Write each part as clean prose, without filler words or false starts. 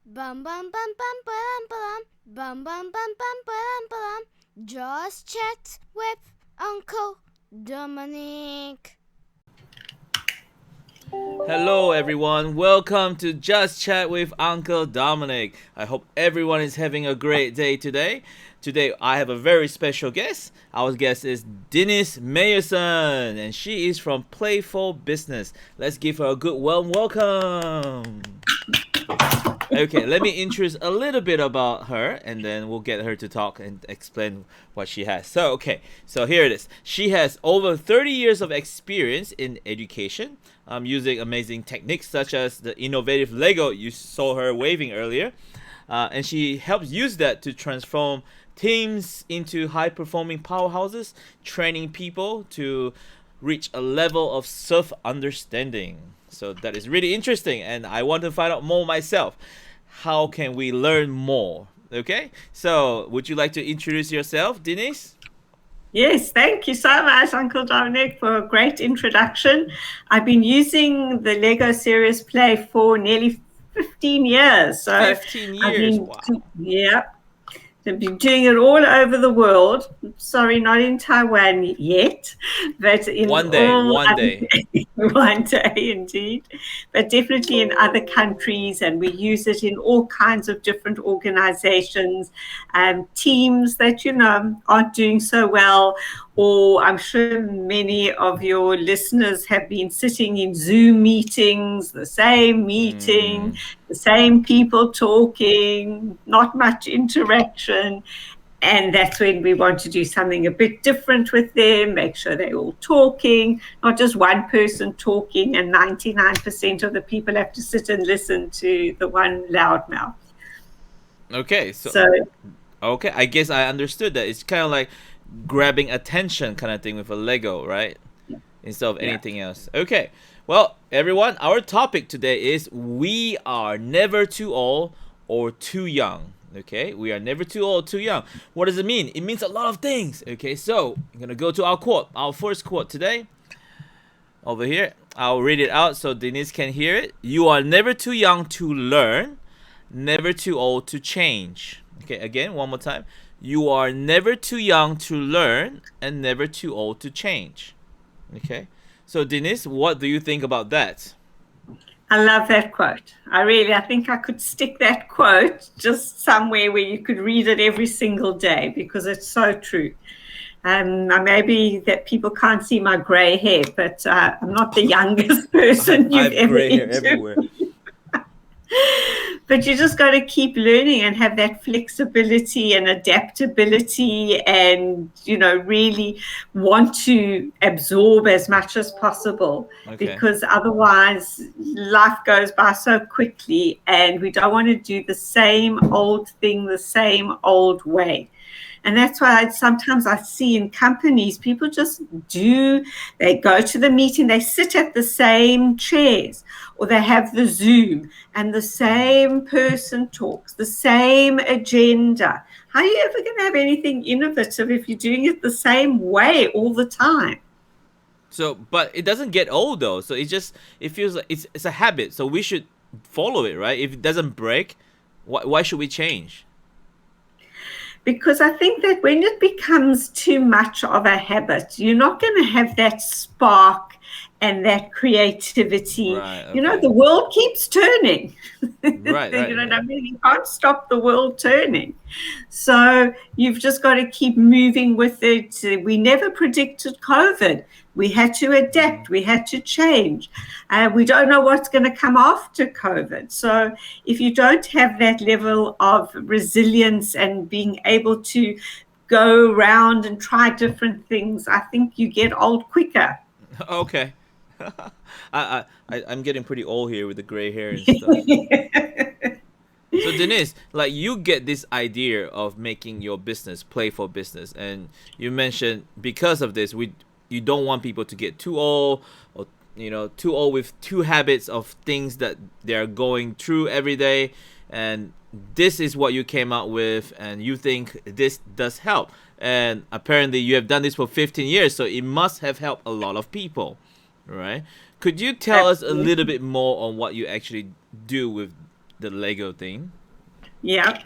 Bum bum bum bum bum bum bum bum bum bum bum bum. Just chat with Uncle Dominic. Hello, everyone. Welcome to Just Chat with Uncle Dominic. I hope everyone is having a great day today. Today, I have a very special guest. Our guest is Denise Mayerson, and she is from Playful Business. Let's give her a good warm welcome. Okay, let me introduce a little bit about her, and then we'll get her to talk and explain what she has. So here it is. She has over 30 years of experience in education, using amazing techniques such as the innovative Lego you saw her waving earlier, and she helps use that to transform teams into high-performing powerhouses, training people to reach a level of self-understanding. So that is really interesting, and I want to find out more myself. How can we learn more? Okay, so would you like to introduce yourself, Denise? Yes, thank you so much, Uncle Dominic, for a great introduction. I've been using the Lego Serious Play for nearly 15 years. So 15 I've years. been, Wow. yeah, I've been doing it all over the world. Sorry, not in Taiwan yet, but in One day, all one other, day. one day indeed, but definitely in other countries, and we use it in all kinds of different organizations, teams that aren't doing so well. Or I'm sure many of your listeners have been sitting in Zoom meetings, the same meeting, the same people talking, not much interaction. And that's when we want to do something a bit different with them, make sure they're all talking, not just one person talking and 99% of the people have to sit and listen to the one loudmouth. Okay, So, okay, I guess I understood that. It's kind of like grabbing attention kind of thing with a Lego, right? Instead of yeah. anything else. Okay. Well, everyone, our topic today is we are never too old or too young. Okay, we are never too old or too young. What does it mean? It means a lot of things. Okay, so I'm gonna go to our quote. Our first quote today, over here. I'll read it out so Denise can hear it. You are never too young to learn, never too old to change. Okay, again, one more time. You are never too young to learn and never too old to change. Okay. So Denise, what do you think about that? I love that quote. I think I could stick that quote just somewhere where you could read it every single day because it's so true. Maybe that people can't see my gray hair, but I'm not the youngest person I you've have ever gray hair interviewed. everywhere. But you just got to keep learning and have that flexibility and adaptability and, really want to absorb as much as possible Okay. because otherwise life goes by so quickly and we don't want to do the same old thing the same old way. And that's why sometimes I see in companies, people just they go to the meeting, they sit at the same chairs, or they have the Zoom, and the same person talks, the same agenda. How are you ever going to have anything innovative if you're doing it the same way all the time? So, but it doesn't get old though. So it feels like it's a habit. So we should follow it, right? If it doesn't break, why should we change? Because I think that when it becomes too much of a habit, you're not going to have that spark and that creativity. Right. Okay. The world keeps turning. Right. Right. What I mean? You can't stop the world turning. So you've just got to keep moving with it. We never predicted COVID. We had to adapt. We had to change. We don't know what's going to come after COVID. So if you don't have that level of resilience and being able to go around and try different things, I think you get old quicker. Okay. I'm getting pretty old here with the gray hair and stuff. So Denise, like you get this idea of making your business playful business, and you mentioned because of this, you don't want people to get too old or too old with two habits of things that they're going through every day, and this is what you came out with, and you think this does help, and apparently you have done this for 15 years, so it must have helped a lot of people, right? Could you tell us a little bit more on what you actually do with the Lego thing. Yeah.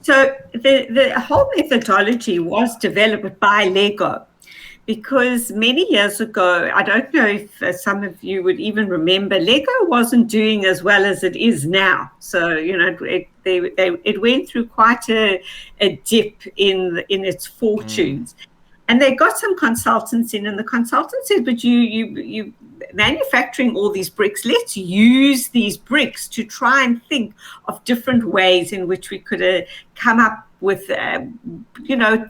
So the whole methodology was developed by Lego because many years ago, I don't know if some of you would even remember, Lego wasn't doing as well as it is now. So, it went through quite a dip in its fortunes. And they got some consultants in, and the consultant said, but you manufacturing all these bricks, let's use these bricks to try and think of different ways in which we could come up with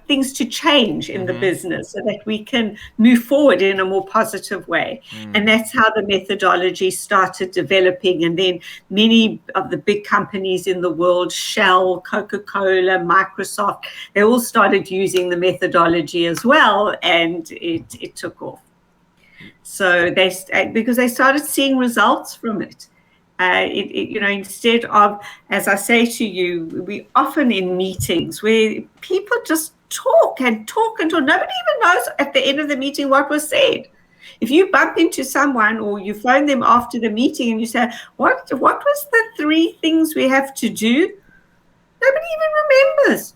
things to change in the business so that we can move forward in a more positive way. And that's how the methodology started developing. And then many of the big companies in the world, Shell, Coca-Cola, Microsoft, they all started using the methodology as well, and it took off. So because they started seeing results from it. Instead of, as I say to you, we often in meetings where people just talk and talk and talk. Nobody even knows at the end of the meeting what was said. If you bump into someone or you phone them after the meeting and you say, what was the 3 things we have to do? Nobody even remembers.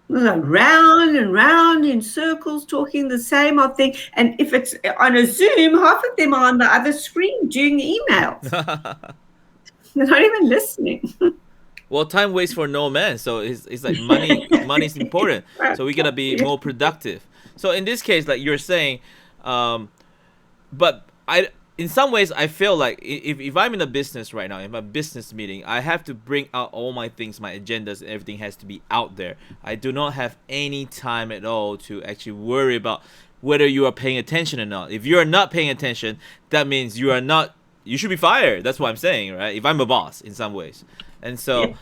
Round and round in circles, talking the same old thing. And if it's on a Zoom, half of them are on the other screen doing emails. They're not even listening. Well, time waits for no man, so it's like money's important. So we gotta be more productive. So in this case, like you're saying, but in some ways I feel like if I'm in a business right now, in a business meeting, I have to bring out all my things, my agendas, everything has to be out there. I do not have any time at all to actually worry about whether you are paying attention or not. If you are not paying attention, that means you should be fired. That's what I'm saying, right? If I'm a boss in some ways. And so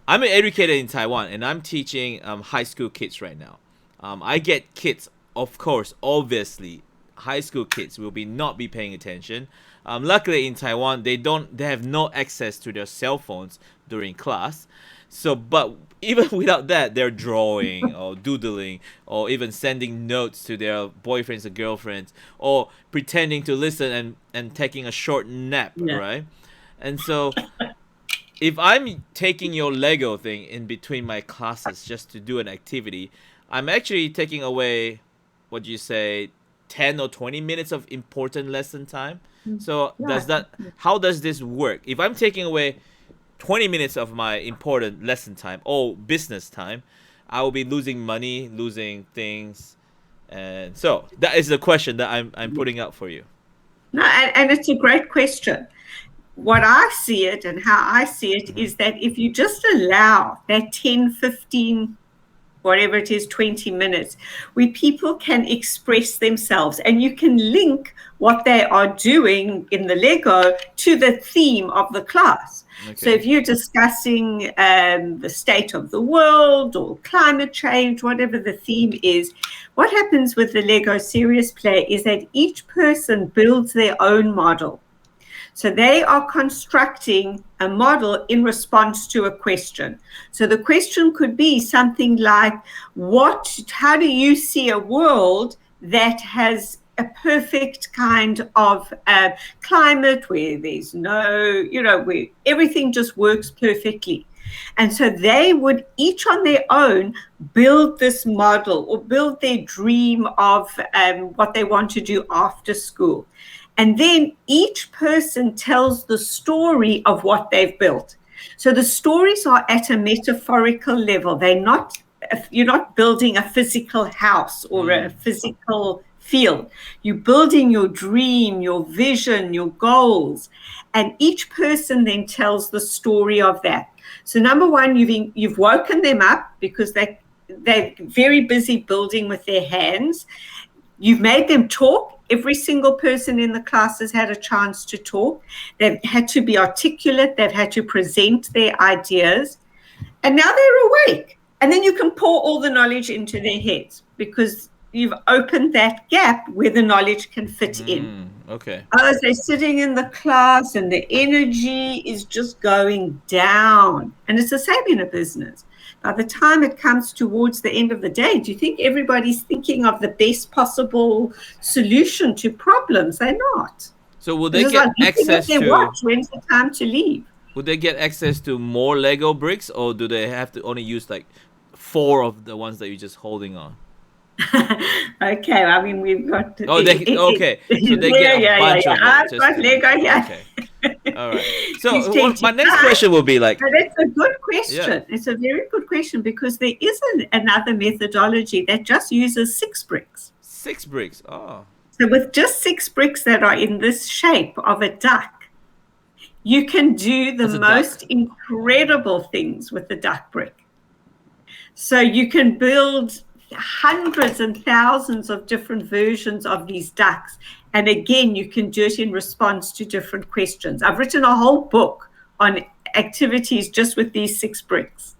I'm educated in Taiwan, and I'm teaching high school kids right now. I get kids, of course, obviously, high school kids will not be paying attention. Luckily in Taiwan, they have no access to their cell phones during class. So, but even without that, they're drawing or doodling or even sending notes to their boyfriends or girlfriends or pretending to listen and taking a short nap, right? And so if I'm taking your Lego thing in between my classes just to do an activity, I'm actually taking away, what do you say, 10 or 20 minutes of important lesson time. So how does this work? If I'm taking away 20 minutes of my important lesson time or business time, I will be losing money, losing things. And so that is the question that I'm putting out for you. No, and it's a great question. What I see it and how I see it is that if you just allow that 10, 15, whatever it is, 20 minutes, where people can express themselves and you can link what they are doing in the Lego to the theme of the class. Okay. So if you're discussing the state of the world or climate change, whatever the theme is, what happens with the Lego Serious Play is that each person builds their own model. So they are constructing a model in response to a question. So the question could be something like, how do you see a world that has a perfect kind of climate where there's where everything just works perfectly? And so they would each on their own build this model or build their dream of what they want to do after school. And then each person tells the story of what they've built. So the stories are at a metaphorical level. You're not building a physical house or a physical field. You're building your dream, your vision, your goals. And each person then tells the story of that. So number one, you've woken them up because they're very busy building with their hands. You've made them talk. Every single person in the class has had a chance to talk. They've had to be articulate. They've had to present their ideas. And now they're awake. And then you can pour all the knowledge into their heads because you've opened that gap where the knowledge can fit in. Okay. As they're sitting in the class and the energy is just going down. And it's the same in a business. By the time it comes towards the end of the day, do you think everybody's thinking of the best possible solution to problems? They're not. So will they get access to... When's the time to leave? would they get access to more Lego bricks, or do they have to only use like 4 of the ones that you're just holding on? Okay, I mean we've got Oh, they okay. So they yeah, get a yeah, yeah, bunch yeah. of it. I've Just got Lego, yeah. okay. All right. He's So my teaching. next question will be like, But it's a good yeah, question. It's a very good question because there is another methodology that just uses 6 bricks. 6 bricks. Oh, So with just 6 bricks that are in this shape of a duck, you can do the that's a duck. most incredible things with the duck brick. So you can build hundreds and thousands of different versions of these ducks. And again, you can do it in response to different questions. I've written a whole book on activities just with these 6 bricks.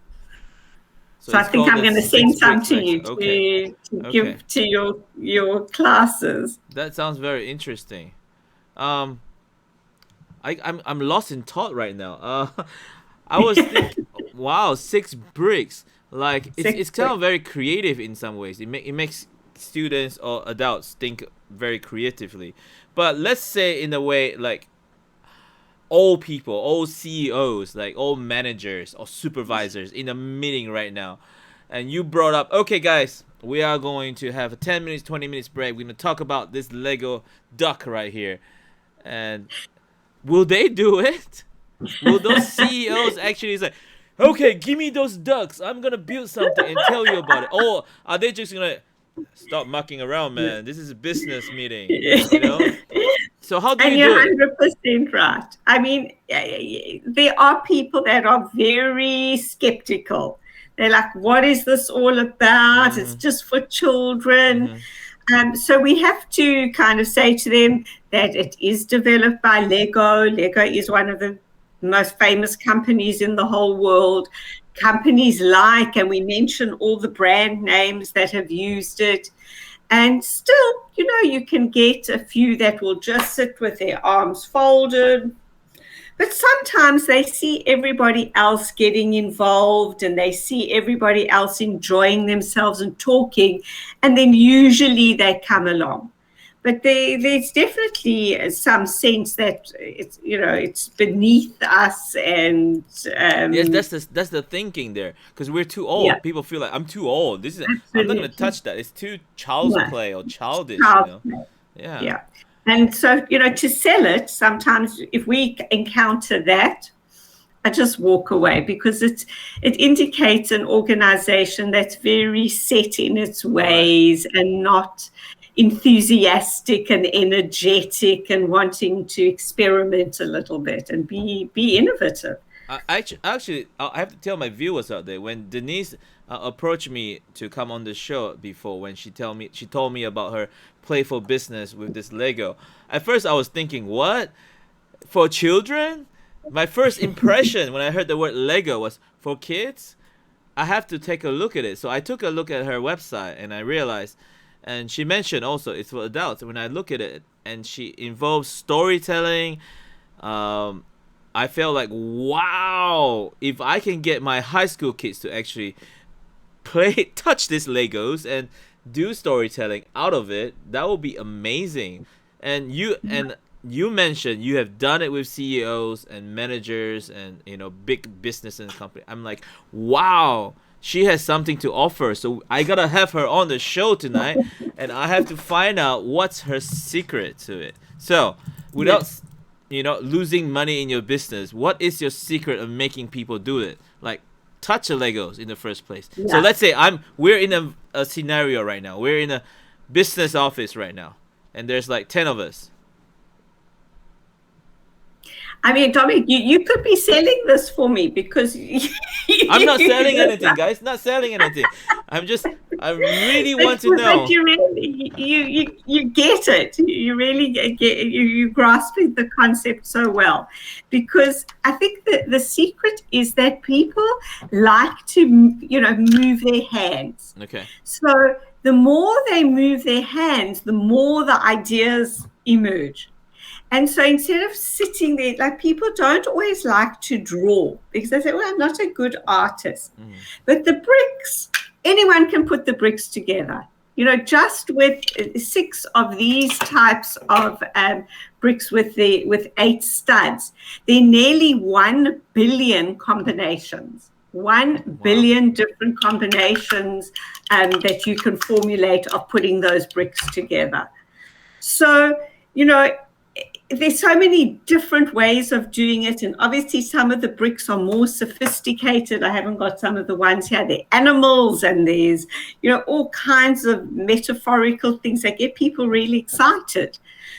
So I it's think called I'm the going to six send some bricks to you lecture. Okay. to Okay. give to your classes. That sounds very interesting. Um, I'm lost in thought right now. I was thinking, wow, 6 bricks. Like Six it's kind of bricks. very creative in some ways. It makes students or adults think very creatively. But let's say in a way like all people, all CEOs, like all managers or supervisors in a meeting right now, and you brought up, okay, guys, we are going to have a 10 minutes, 20 minutes break. We're going to talk about this Lego duck right here. And will they do it? Will those CEOs actually say, okay, give me those ducks. I'm going to build something and tell you about it. Or are they just going to stop mucking around, man? This is a business meeting, you know? So how do And you you're do it? 100% right. I mean, there are people that are very skeptical. They're like, what is this all about? It's Mm-hmm. just for children. Mm-hmm. So we have to kind of say to them that it is developed by Lego. Lego is one of the most famous companies in the whole world. Companies like, and we mention all the brand names that have used it. And still, you can get a few that will just sit with their arms folded. But sometimes they see everybody else getting involved and they see everybody else enjoying themselves and talking. And then usually they come along. But there's definitely some sense that it's beneath us, and Yes, that's the thinking there, because we're too yeah, old. People feel like I'm too old. I'm not gonna absolutely. touch that. It's too child's Yeah, play or childish, you child's know. play. Yeah. Yeah. And so, to sell it, sometimes if we encounter that, I just walk away because it indicates an organization that's very set in its Right. ways and not enthusiastic and energetic and wanting to experiment a little bit and be innovative. I have to tell my viewers out there, when Denise approached me to come on the show before, when she told me about her playful business with this Lego. At first, I was thinking, what, for children? My first impression when I heard the word Lego was for kids. I have to take a look at it. So I took a look at her website and I realized, and she mentioned also it's for adults. When I look at it and she involves storytelling, um, I felt like, wow, if I can get my high school kids to actually touch these Legos and do storytelling out of it, that would be amazing. And you mentioned you have done it with CEOs and managers and big business and company. I'm like, wow, she has something to offer. So I gotta have her on the show tonight, and I have to find out what's her secret to it. So without Yes. losing money in your business, what is your secret of making people do it? Like touch the Legos in the first place. So Yeah. let's say we're in a scenario right now. We're in a business office right now, and there's like 10 of us. I mean, Dominic, you could be selling this for me because I'm not selling anything, guys. Not selling anything. I really want to but know. you really you get it. You really get you grasping the concept so well, because I think that the secret is that people like to move their hands. Okay. So the more they move their hands, the more the ideas emerge. And so instead of sitting there, like people don't always like to draw because they say, well, I'm not a good artist. Mm. But the bricks, anyone can put the bricks together. just with 6 of these types of bricks with 8 studs, there are nearly 1 billion combinations. 1 billion different combinations that you can formulate of putting those bricks together. So, there's so many different ways of doing it, and obviously some of the bricks are more sophisticated. I haven't got some of the ones here. They're animals, and there's all kinds of metaphorical things that get people really excited.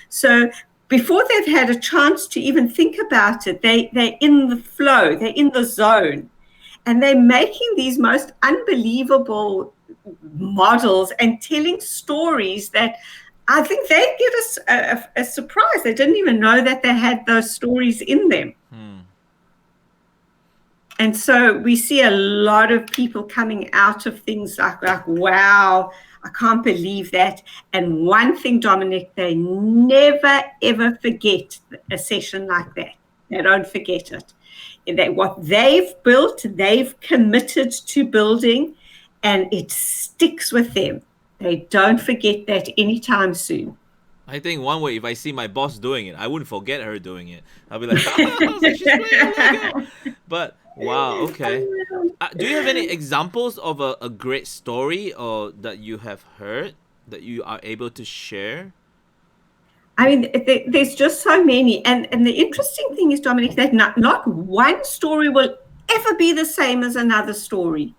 So before they've had a chance to even think about it, they're in the flow, they're in the zone, and they're making these most unbelievable models and telling stories that I think they get a surprise. They didn't even know that they had those stories in them. And so we see a lot of people coming out of things like, wow, I can't believe that. And one thing, Dominic, they never, ever forget a session like that. They don't forget it. What they've built, they've committed to building, and it sticks with them. They don't forget that anytime soon. I think one way, if I see my boss doing it, I wouldn't forget her doing it. I'll be like, oh, she's playing Lego. But wow, okay. Do you have any examples of a great story or that you have heard that you are able to share? I mean, there's just so many. And the interesting thing is, Dominic, that not one story will ever be the same as another story.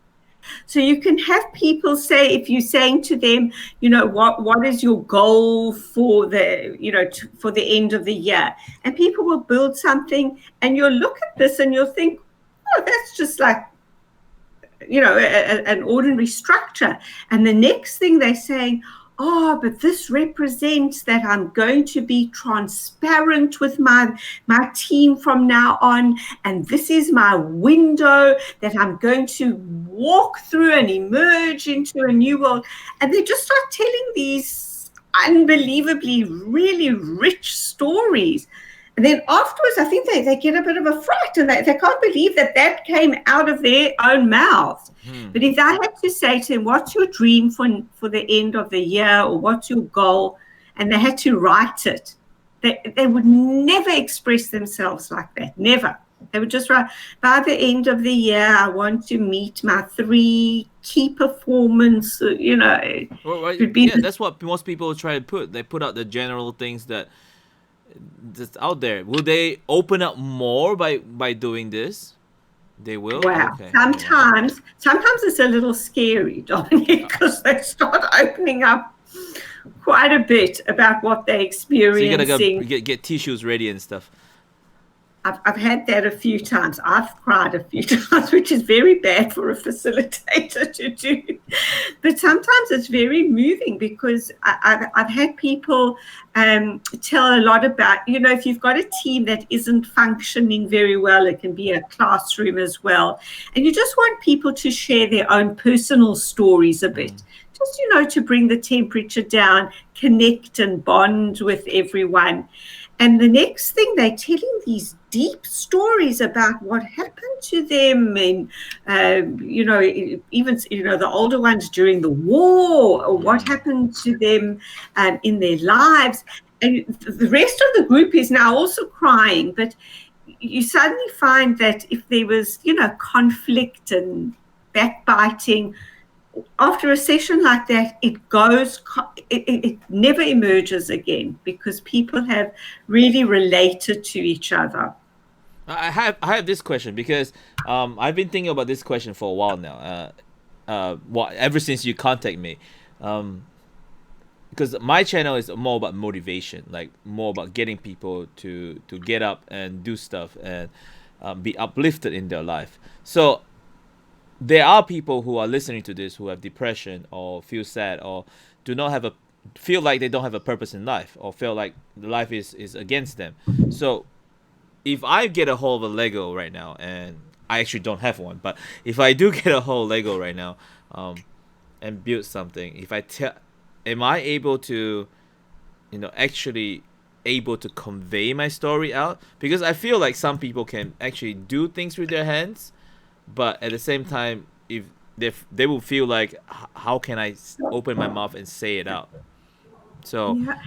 So you can have people say, if you're saying to them, what is your goal for for the end of the year? And people will build something, and you'll look at this and you'll think, oh, that's just like, an ordinary structure. And the next thing they're saying, oh, but this represents that I'm going to be transparent with my team from now on. And this is my window that I'm going to walk through and emerge into a new world. And they just start telling these unbelievably, really rich stories. And then afterwards, I think they get a bit of a fright, and they can't believe that came out of their own mouths. But if I had to say to them, what's your dream for the end of the year, or what's your goal? And they had to write it. They would never express themselves like that, never. They would just write, by the end of the year, I want to meet my 3 key performance, Well, that's what most people try to put. They put out the general things that's out there. Will they open up more by doing this? They will? Wow. Okay. Sometimes it's a little scary, Dominic, because they start opening up quite a bit about what they're experiencing. So you gotta get tissues ready and stuff. I've had that a few times. I've cried a few times, which is very bad for a facilitator to do. But sometimes it's very moving, because I've had people tell a lot about, if you've got a team that isn't functioning very well, it can be a classroom as well. And you just want people to share their own personal stories a bit. Just, to bring the temperature down, connect and bond with everyone. And the next thing, they're telling these deep stories about what happened to them, and even the older ones during the war, or what happened to them in their lives. And the rest of the group is now also crying, but you suddenly find that if there was conflict and backbiting, after a session like that, it never emerges again, because people have really related to each other. I have this question, because I've been thinking about this question for a while now. Ever since you contact me, because my channel is more about motivation, like more about getting people to get up and do stuff and be uplifted in their life. So there are people who are listening to this who have depression, or feel sad, or feel like they don't have a purpose in life, or feel like life is against them. So if I get a hold of a Lego right now, and I actually don't have one, but if I do get a hold of Lego right now, and build something, am I able to, actually able to convey my story out? Because I feel like some people can actually do things with their hands, but at the same time, if they will feel like, how can I open my mouth and say it out? So Yeah.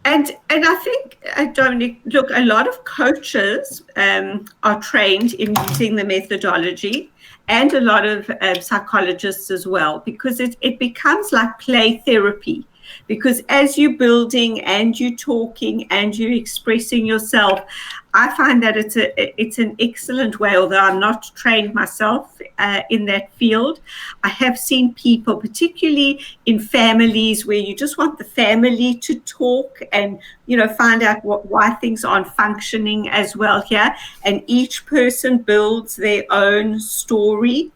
And I think, Dominic, look, a lot of coaches are trained in using the methodology, and a lot of psychologists as well, because it becomes like play therapy. Because as you're building and you're talking and you're expressing yourself, I find that it's an excellent way. Although I'm not trained myself in that field, I have seen people, particularly in families, where you just want the family to talk and find out why things aren't functioning as well here, and each person builds their own story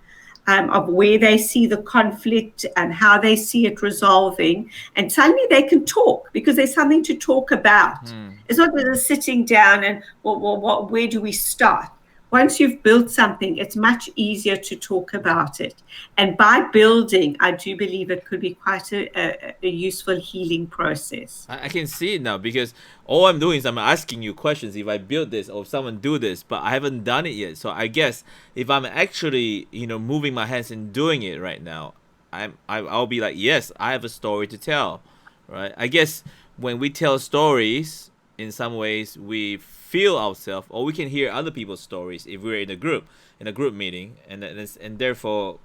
of where they see the conflict and how they see it resolving. And suddenly they can talk because there's something to talk about. It's not that they're sitting down and, where do we start? Once you've built something, it's much easier to talk about it. And by building, I do believe it could be quite a useful healing process. I can see it now, because all I'm doing is I'm asking you questions if I build this or someone do this, but I haven't done it yet. So I guess if I'm actually moving my hands and doing it right now, I'll be like, yes, I have a story to tell, right? I guess when we tell stories, in some ways we feel ourselves, or we can hear other people's stories if we're in a group meeting, and therefore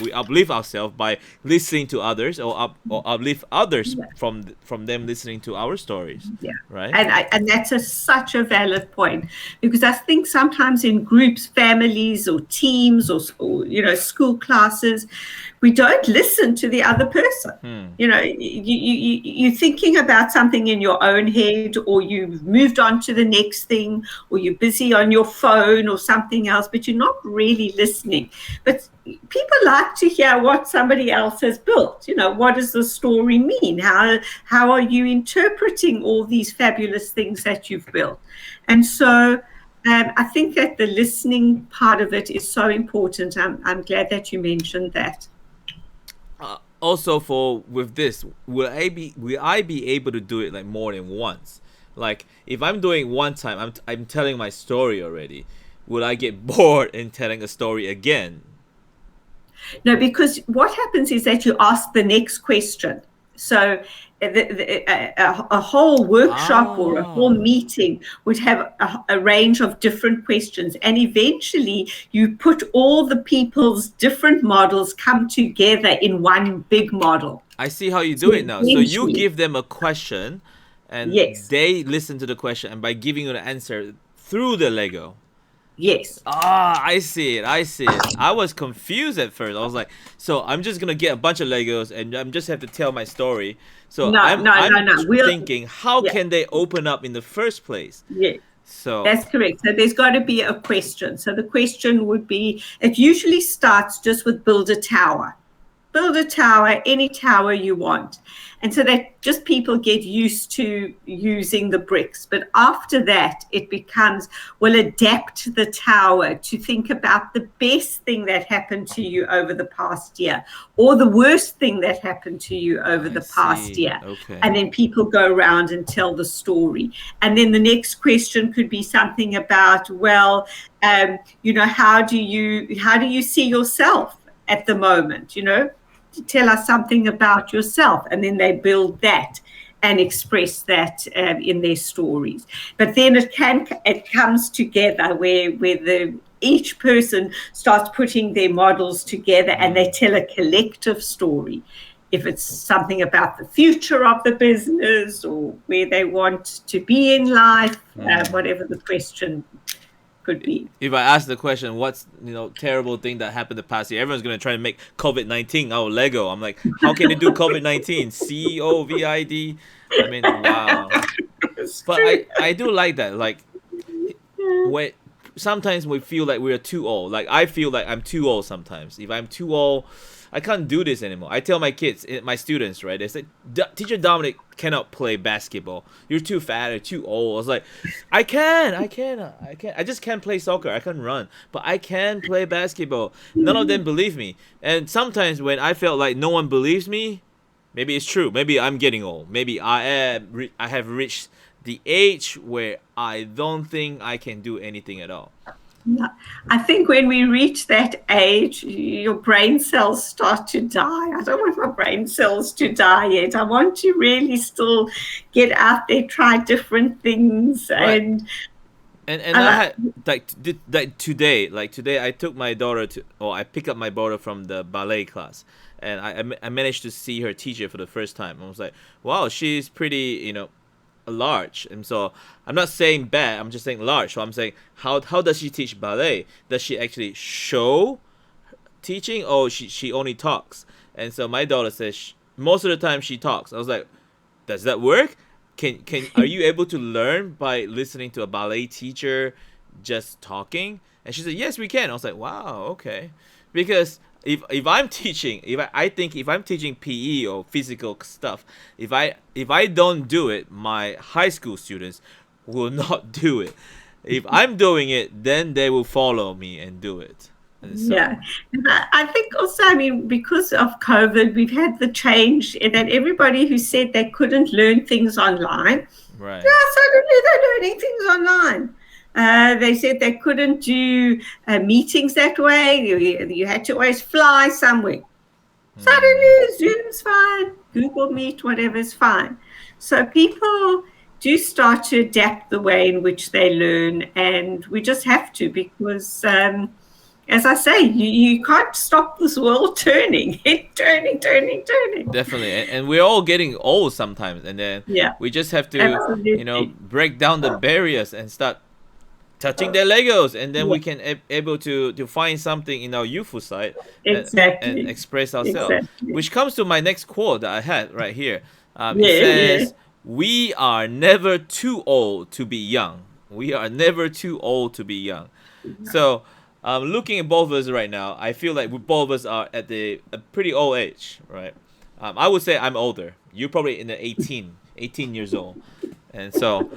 we uplift ourselves by listening to others, or uplift others Yeah. from them listening to our stories. Yeah, Right. and that's such a valid point, because I think sometimes in groups, families, or teams, or school classes, we don't listen to the other person. You're thinking about something in your own head, or you've moved on to the next thing, or you're busy on your phone or something else, but you're not really listening. But people like to hear what somebody else has built. What does the story mean? How are you interpreting all these fabulous things that you've built? And so I think that the listening part of it is so important. I'm glad that you mentioned that. Also, with this, will I be able to do it like more than once? Like, if I'm doing one time, I'm telling my story already. Will I get bored in telling a story again? No, because what happens is that you ask the next question. So a whole workshop or a whole meeting would have a range of different questions. And eventually you put all the people's different models come together in one big model. I see how you do it now. So you Eventually. give them a question, and Yes. they listen to the question, and by giving you the answer through the Lego. Yes. I see it. I was confused at first. I was like, so I'm just gonna get a bunch of Legos and I'm just have to tell my story. So No. I'm thinking, how Yeah. can they open up in the first place? Yes. So That's correct. So there's got to be a question. So the question would be, it usually starts just with build a tower. Build a tower, any tower you want. And so that just people get used to using the bricks. But after that, it becomes, well, adapt the tower to think about the best thing that happened to you over the past year, or the worst thing that happened to you over the past year. Okay. And then people go around and tell the story. And then the next question could be something about, well, how do you see yourself at the moment? Tell us something about yourself. And then they build that and express that in their stories. But then it comes together where each person starts putting their models together and they tell a collective story. If it's something about the future of the business or where they want to be in life, whatever the question could be. If I ask the question, what's terrible thing that happened the past year, everyone's gonna try to make COVID-19 out of Lego. I'm like, how can they do COVID-19? COVID. I mean, wow. But I do like that. Like, when sometimes we feel like we're too old. Like, I feel like I'm too old sometimes. If I'm too old, I can't do this anymore. I tell my kids, my students, right? They say, Teacher Dominic cannot play basketball. You're too fat or too old. I was like, I can. I just can't play soccer. I can't run. But I can play basketball. None of them believe me. And sometimes when I felt like no one believes me, maybe it's true. Maybe I'm getting old. Maybe I have reached the age where I don't think I can do anything at all. Yeah. I think when we reach that age, your brain cells start to die. I don't want my brain cells to die yet. I want to really still get out there, try different things, Right. and And and I I, had like today I took my daughter to, or I picked up my daughter from the ballet class, and I managed to see her teacher for the first time. I was like, wow, she's pretty, large. And so I'm not saying bad, I'm just saying large. So I'm saying, how does she teach ballet? Does she actually show teaching, or she only talks? And so my daughter says most of the time she talks. I was like, does that work? Can Are you able to learn by listening to a ballet teacher just talking? And she said, yes, we can. I was like, wow, okay. Because if I'm teaching, I think if I'm teaching PE or physical stuff, if I don't do it, my high school students will not do it. If I'm doing it, then they will follow me and do it. And yeah, so, and I think also, I mean, because of COVID, we've had the change in that everybody who said they couldn't learn things online, right. yeah, suddenly they're learning things online. They said they couldn't do meetings that way. You had to always fly somewhere. Mm, Suddenly, Zoom's fine, Google Meet, whatever's fine. So people do start to adapt the way in which they learn, and we just have to because, as I say, you can't stop this world turning. It's turning, turning, turning. definitely. And we're all getting old sometimes, and then Yeah, we just have to, absolutely. break down the barriers and start touching their Legos, and then Yeah, we can able to find something in our youthful side, and exactly. express ourselves. Exactly. Which comes to my next quote that I had right here. It Yeah, yeah. says, "We are never too old to be young. We are never too old to be young." So, looking at both of us right now, I feel like we both of us are at a pretty old age, right? I would say I'm older. You're probably in the 18 years old, and so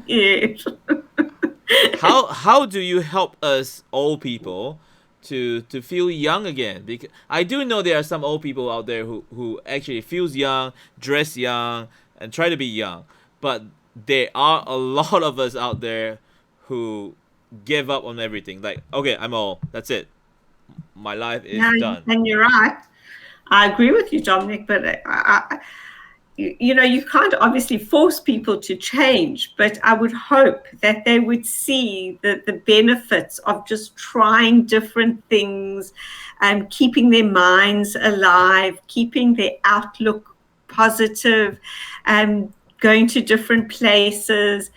Yes. how do you help us old people to feel young again? Because I do know there are some old people out there who actually feels young, dress young, and try to be young, but there are a lot of us out there who give up on everything. Like, okay, I'm old. That's it. My life is Yeah, done. and you're right. I agree with you, Dominic, but you can't obviously force people to change, but I would hope that they would see the benefits of just trying different things and keeping their minds alive, keeping their outlook positive, and going to different places.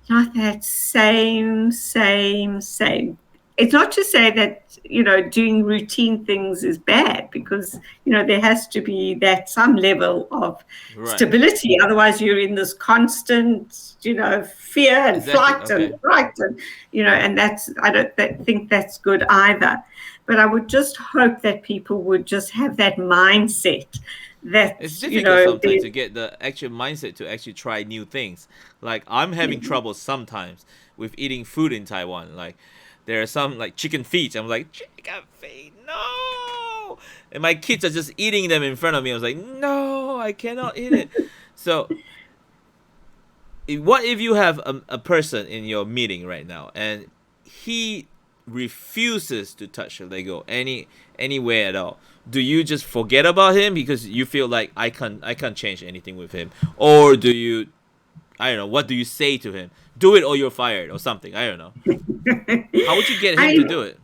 Not that same, same, same. It's not to say that doing routine things is bad, because there has to be that some level of Right. stability, otherwise you're in this constant fear and Exactly. flight and Okay. fright, and and that's, I don't think that's good either. But I would just hope that people would just have that mindset It's that difficult sometimes they, to get the actual mindset to actually try new things. Like, I'm having trouble sometimes with eating food in Taiwan. Like, there are some like chicken feet. I'm like, chicken feet, no. And my kids are just eating them in front of me. I was like, no, I cannot eat it. So, what if you have a person in your meeting right now, and he refuses to touch a Lego anywhere at all? Do you just forget about him because you feel like I can't change anything with him, or do you, I don't know, what do you say to him? Do it or you're fired or something. I don't know. How would you get him to I do it?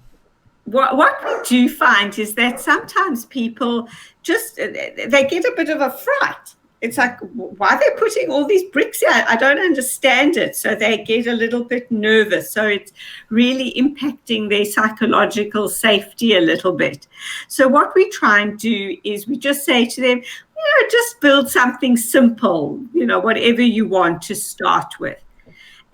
what we do find is that sometimes people just they get a bit of a fright. It's like, why are they putting all these bricks here? I don't understand it. So they get a little bit nervous. So it's really impacting their psychological safety a little bit. So what we try and do is we just say to them, just build something simple, whatever you want to start with.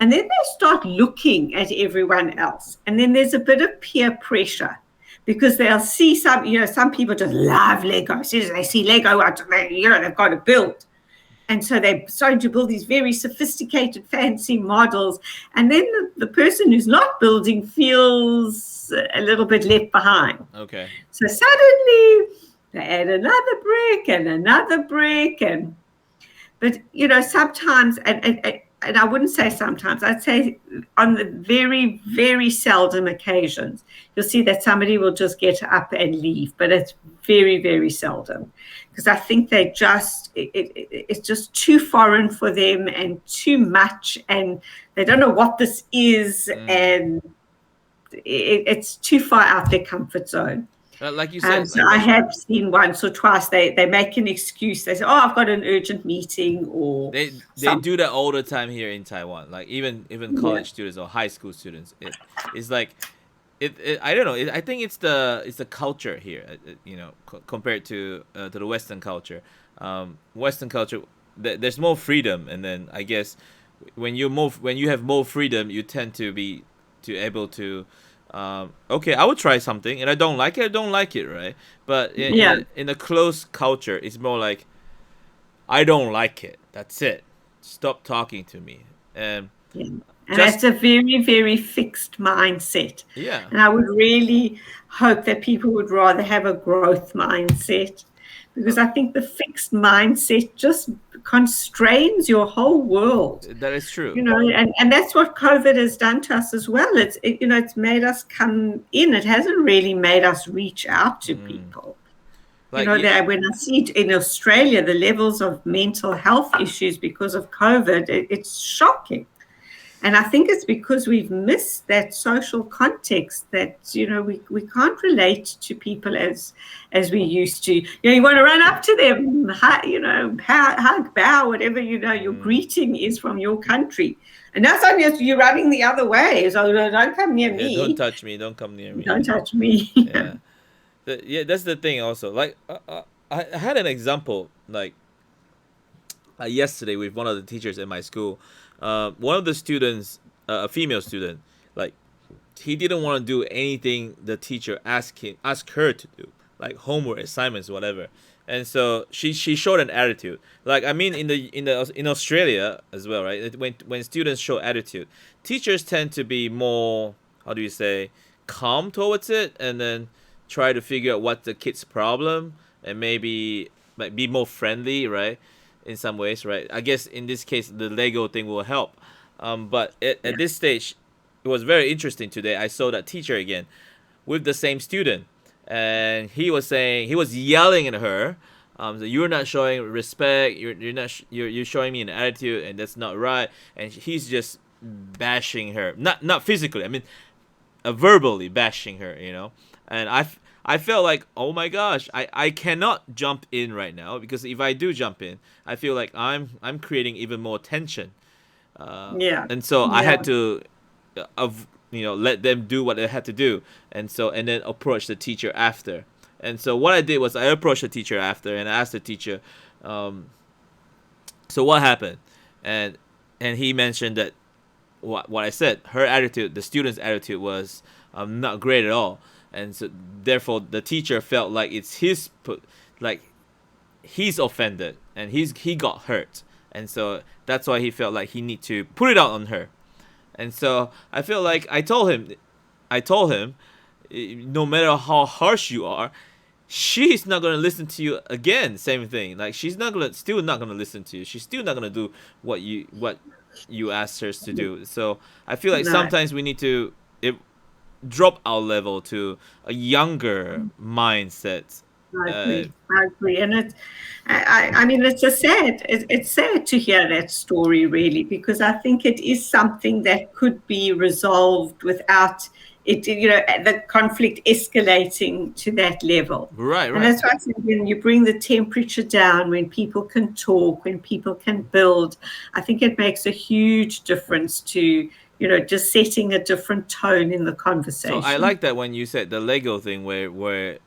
And then they start looking at everyone else. And then there's a bit of peer pressure, because they'll see some people just love Lego. As soon as they see Lego, they've got to build. And so they're starting to build these very sophisticated, fancy models. And then the person who's not building feels a little bit left behind. Okay. So suddenly they add another brick and another brick. But sometimes, and and I wouldn't say sometimes, I'd say on the very, very seldom occasions, you'll see that somebody will just get up and leave, but it's very, very seldom. Because I think it's just too foreign for them and too much, and they don't know what this is, and it's too far out their comfort zone. Like you said, So I have seen once or twice they make an excuse. They say, "Oh, I've got an urgent meeting," or they do that all the time here in Taiwan. Like even college Yeah. students or high school students, it's like I don't know. I think it's the culture here. Compared to the Western culture. Western culture, there's more freedom, and then I guess when you have more freedom, you tend to be able to. Okay, I would try something, and I don't like it. I don't like it, right? But Yeah. in a close culture, it's more like I don't like it. That's it. Stop talking to me. And Yeah. And just that's a very, very fixed mindset. yeah, And I would really hope that people would rather have a growth mindset, uh, because I think the fixed mindset just constrains your whole world. that is true. And that's what COVID has done to us as well. It's made us come in. It hasn't really made us reach out to Mm. people. Like That when I see in Australia the levels of mental health issues because of COVID, it's shocking. And I think it's because we've missed that social context that, we can't relate to people as we used to. You want to run up to them, hug, bow, whatever, your mm, greeting is from your country. And now suddenly you're running the other way. So don't come near yeah, don't me. touch me. Don't come near me. Don't touch me. Yeah, yeah. That's the thing. Also, like I had an example like yesterday with one of the teachers at my school. One of the students, a female student, like he didn't want to do anything the teacher asked her to do, like homework assignments, whatever. And so she showed an attitude. Like I mean, in Australia as well, right? When students show attitude, teachers tend to be more, how do you say, calm towards it, and then try to figure out what's the kid's problem, and maybe like be more friendly, right? In some ways, right? I guess in this case, the Lego thing will help. But at this stage, it was very interesting today. I saw that teacher again with the same student, and he was yelling at her. So you're not showing respect. You're showing me an attitude, and that's not right. And he's just bashing her, not physically. I mean, verbally bashing her. And I felt like, oh my gosh, I cannot jump in right now, because if I do jump in, I feel like I'm creating even more tension. Yeah. And so I Yeah. had to, let them do what they had to do, and then approach the teacher after. And so what I did was I approached the teacher after, and I asked the teacher, so what happened, and he mentioned that what I said, her attitude, the student's attitude was not great at all, and so therefore the teacher felt like it's like he's offended and he got hurt, and so that's why he felt like he need to put it out on her. And so I feel like I told him, no matter how harsh you are, she's not gonna listen to you again. Same thing. Like she's still not gonna listen to you. She's still not gonna do what you asked her to do. So I feel like No. sometimes we need to drop our level to a younger mindset. I Uh, agree. I agree, and I mean, it's sad to hear that story, really, because I think it is something that could be resolved without it, the conflict escalating to that level. right, And right. that's why I think when you bring the temperature down, when people can talk, when people can build, I think it makes a huge difference to, just setting a different tone in the So I conversation. like that when you said the Lego thing, where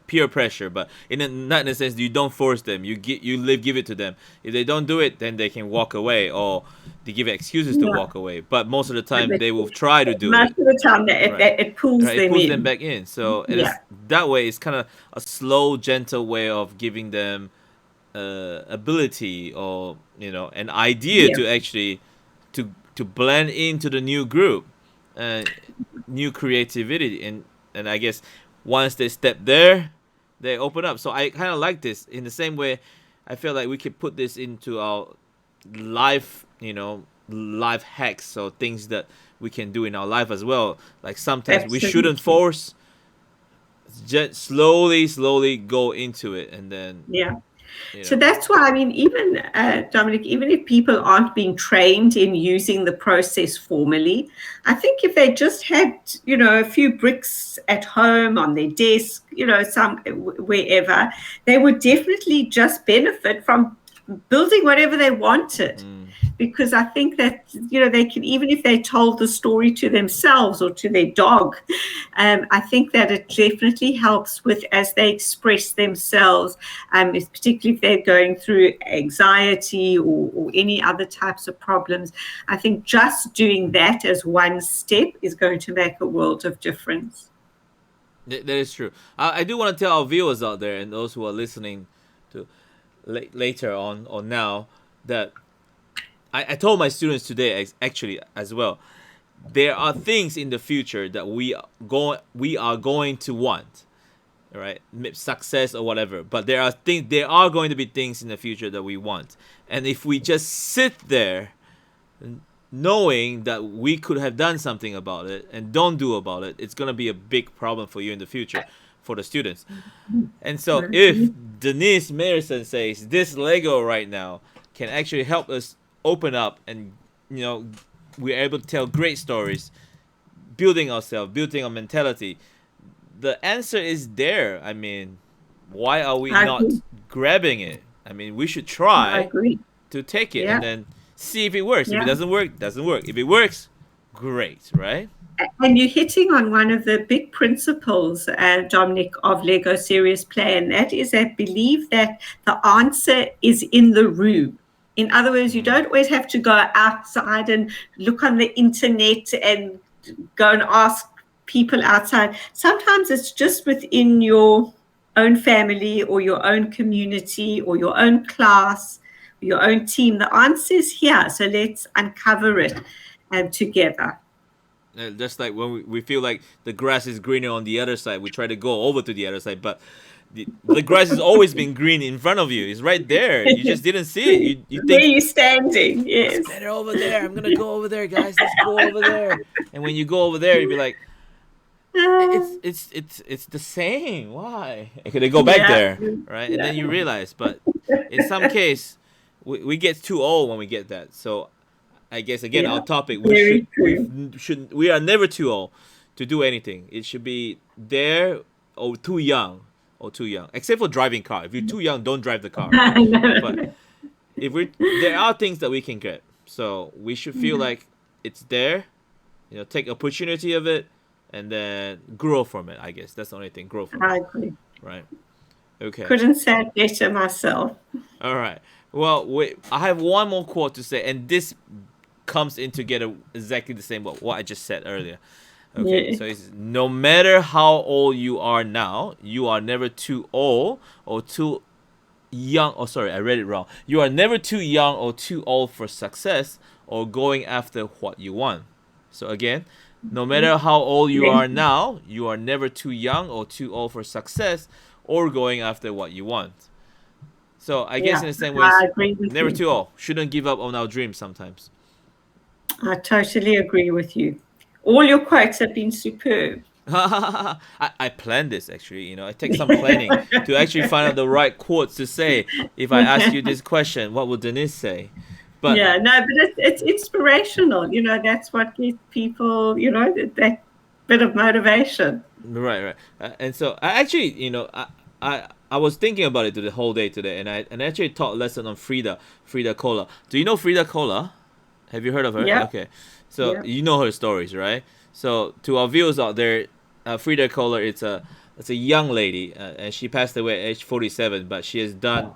peer pressure, but not in a sense you don't force them. Give it to them. If they don't do it, then they can walk away, or they give excuses to Yeah. walk away. But most of the And time they will try to do most it. of the time Right. it pulls Right. It them pulls them in. back in. So it Yeah. is that way. It's kind of a slow, gentle way of giving them ability, or an idea Yeah. to actually to blend into the new group, uh, new creativity, and I guess once they step there, they open up. So I kind of like this in the same way. I feel like we could put this into our life, life hacks, so things that we can do in our life as well. Like sometimes we shouldn't Absolutely. force, just slowly go into it, and then Yeah. you So know. that's why, I mean, even Dominic, even if people aren't being trained in using the process formally, I think if they just had, a few bricks at home on their desk, some wherever, they would definitely just benefit from building whatever they wanted. Mm. Because I think that, they can, even if they told the story to themselves or to their dog, I think that it definitely helps with as they express themselves, particularly if they're going through anxiety or any other types of problems. I think just doing that as one step is going to make a world of difference. That is true. I do want to tell our viewers out there and those who are listening to later on or now that I told my students today actually as well. There are things in the future that we are going to want, right? Success or whatever. But there are going to be things in the future that we want, and if we just sit there knowing that we could have done something about it and don't do about it, it's gonna be a big problem for you in the future, for the students. And so if Denise Mayerson says this Lego right now can actually help us open up and we're able to tell great stories, building ourselves, building our mentality, the answer is there. I mean, why are we I not agree. grabbing it? I mean, we should I try agree. to take it and Yeah. then see if it works. If it Yeah. doesn't work, doesn't work. If it works, great, right? And you're hitting on one of the big principles, Dominic, of Lego Serious Play, and that is that believe that the answer is in the room. In other words, you Mm. don't always have to go outside and look on the internet and go and ask people outside. Sometimes it's just within your own family or your own community or your own class, your own team. The answer is here. So let's uncover it together. Just like when we feel like the grass is greener on the other side, we try to go over to the other side, but the grass has always been green in front of you. It's right there. You just didn't see it. You Where think you standing? it's Yes. better over there. I'm gonna go over there, guys. Let's go over there. And when you go over there, you be like, Uh, it's the same. Why? Okay, they go back yeah. there, right? And Yeah. then you realize, but in some case, we get too old when we get that. So I guess again, our Yeah. topic, Very true. we are never too old to do anything. It should be there or too young or too young, except for driving car. If you're too young, don't drive the car, right? But if we there are things that we can get, so we should feel like it's there. Take opportunity of it, and then grow from it. I guess that's the only thing. Grow from it, I agree. right? Okay. Couldn't say it better myself. All right. Well, wait. I have one more quote to say, and this comes in together exactly the same what I just said earlier. Okay, Yeah. so it's no matter how old you are now, you are never too old or too young. Oh, sorry, I read it wrong. You are never too young or too old for success or going after what you want. So again, no matter how old you are now, you are never too young or too old for success or going after what you want. So I guess Yeah. in the same I ways, agree with never you. too old. Shouldn't give up on our dreams sometimes. I totally agree with you. All your quotes have been superb. I planned this actually. I take some planning to actually find out the right quotes to say. If I ask you this question, what would Denise say? But Yeah, no, but it's inspirational. That's what gives people, that bit of motivation. right. And so I actually, I was thinking about it the whole day today, and I actually taught a lesson on Frida Kahlo. Do you know Frida Kahlo? Have you heard of her? Yeah, Okay, so yeah, you know her stories, right? So to our viewers out there, Frida Kahlo, it's a young lady, and she passed away at age 47, but she has done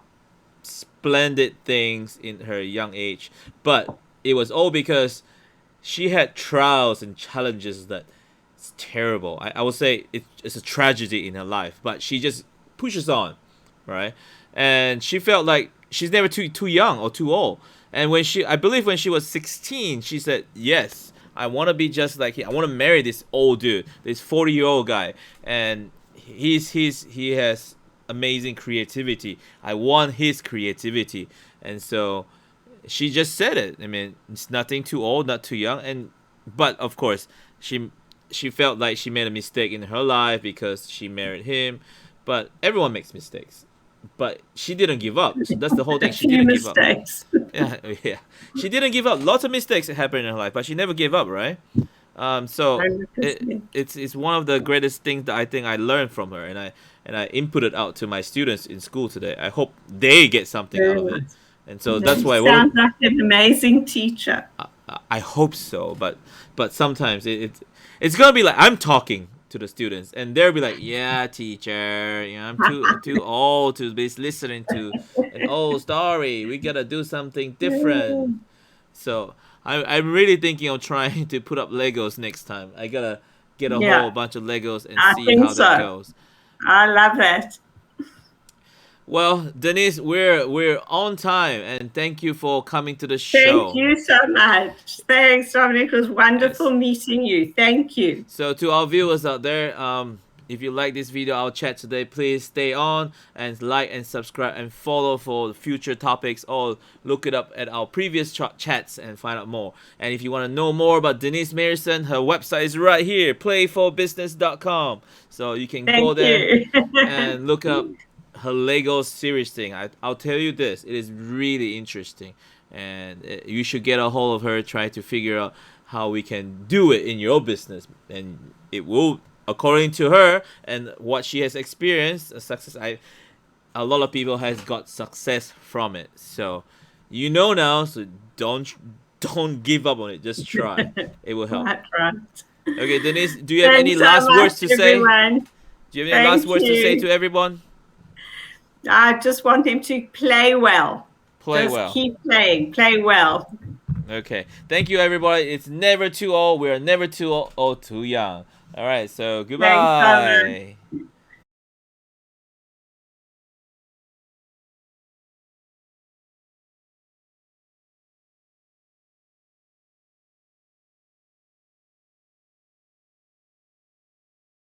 splendid things in her young age. But it was all because she had trials and challenges that it's terrible. I would say it's a tragedy in her life, but she just pushes on, right? And she felt like she's never too young or too old. And I believe when she was 16, she said, "Yes, I want to be just like him. I want to marry this old dude, this 40-year-old guy, and he has amazing creativity. I want his creativity." And so she just said it. I mean, it's nothing too old, not too young, and but of course, she she felt like she made a mistake in her life because she married him. But everyone makes mistakes. But she didn't give up. So that's the whole A thing. She few didn't give up. mistakes. Yeah, yeah. She didn't give up. Lots of mistakes happened in her life, but she never gave up, right? So 100%. it's one of the greatest things that I think I learned from her, and I input it out to my students in school today. I hope they get something out Very of it, nice. and so No, that's you why sound like an amazing teacher. I hope so. But sometimes it's gonna be like I'm talking to the students, and they'll be like, "Yeah, teacher, I'm too old to be listening to an old story. We gotta do something different." So I'm really thinking of trying to put up Legos next time. I gotta get a whole Yeah, bunch of Legos and I see think how that so. goes. I love that. Well, Denise, we're on time, and thank you for coming to the Thank show. you so much. Thanks, Dominic. It was wonderful Yes. meeting you. Thank you. So to our viewers out there, if you like this video, our chat today, please stay on and like and subscribe and follow for future topics, or look it up at our previous chats and find out more. And if you want to know more about Denise Marison, her website is right here, playforbusiness.com. So you can go Thank there you. and look up her Lego series thing. I'll tell you this, it is really interesting, and you should get a hold of her, try to figure out how we can do it in your business, and it will, according to her and what she has experienced, a success. A lot of people has got success from it, so you know now. So don't give up on it, just try. It will help. Right, right. Okay, Denise, do you have any Thanks so last words much, to say? everyone. Do you have any last Thank words to say to you. everyone? I just want them to play well. Play Just well. keep playing. Play well. Okay. Thank you, everybody. It's never too old. We are never too old or too young. All right. So Thanks so much. goodbye.